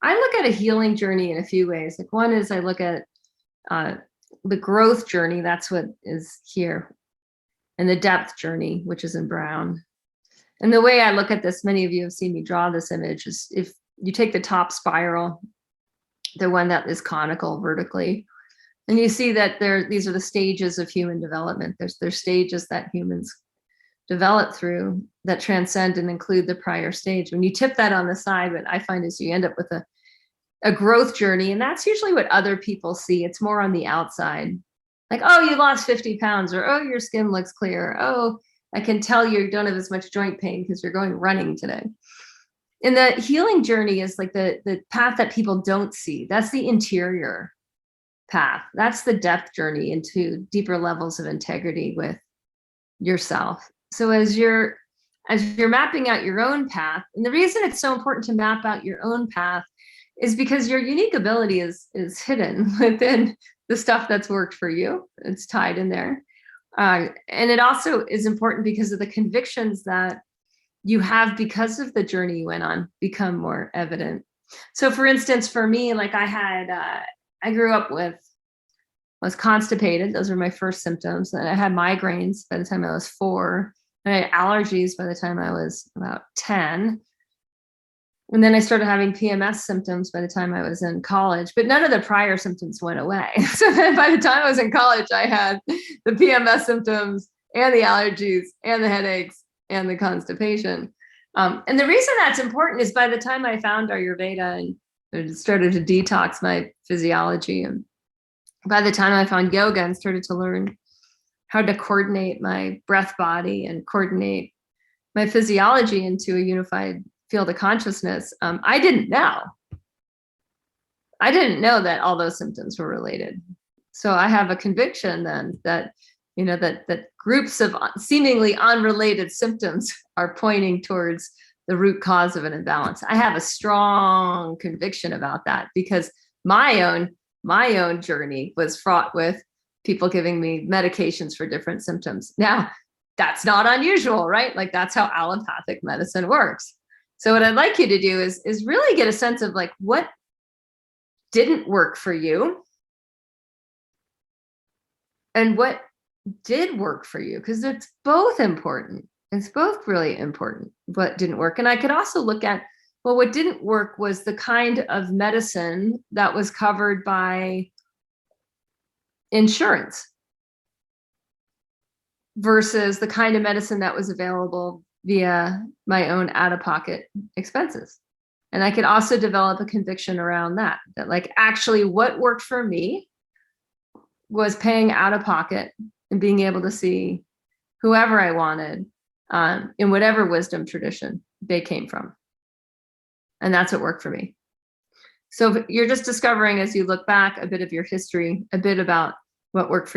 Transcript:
I look at a healing journey in a few ways. Like one is I look at the growth journey. That's what is here. And the depth journey, which is in brown. And the way I look at this, many of you have seen me draw this image, is if you take the top spiral, the one that is conical vertically, and you see that these are the stages of human development. There's stages that humans develop through that transcend and include the prior stage. When you tip that on the side, what I find is you end up with a growth journey, and that's usually what other people see. It's more on the outside. Like, oh, you lost 50 pounds, or oh, your skin looks clear. Oh, I can tell you don't have as much joint pain because you're going running today. And the healing journey is like the path that people don't see. That's the interior path. That's the depth journey into deeper levels of integrity with yourself. So as you're mapping out your own path, and the reason it's so important to map out your own path is because your unique ability is hidden within the stuff that's worked for you. It's tied in there. And it also is important because of the convictions that you have because of the journey you went on become more evident. So for instance, for me, like I grew up was constipated. Those were my first symptoms. And I had migraines by the time I was 4. And I had allergies by the time I was about 10. And then I started having PMS symptoms by the time I was in college, but none of the prior symptoms went away. So then by the time I was in college, I had the PMS symptoms and the allergies and the headaches and the constipation. And the reason that's important is by the time I found Ayurveda and started to detox my physiology, and by the time I found yoga and started to learn how to coordinate my breath body and coordinate my physiology into a unified field of consciousness, I didn't know that all those symptoms were related. So I have a conviction then that, that groups of seemingly unrelated symptoms are pointing towards the root cause of an imbalance. I have a strong conviction about that because my own journey was fraught with people giving me medications for different symptoms. Now, that's not unusual, right? Like that's how allopathic medicine works. So what I'd like you to do is really get a sense of like what didn't work for you and what did work for you, because it's both important. It's both really important what didn't work. And I could also look at, well, what didn't work was the kind of medicine that was covered by insurance versus the kind of medicine that was available via my own out-of-pocket expenses. And I could also develop a conviction around that like actually what worked for me was paying out of pocket and being able to see whoever I wanted in whatever wisdom tradition they came from. And that's what worked for me. So you're just discovering as you look back a bit of your history, a bit about what worked for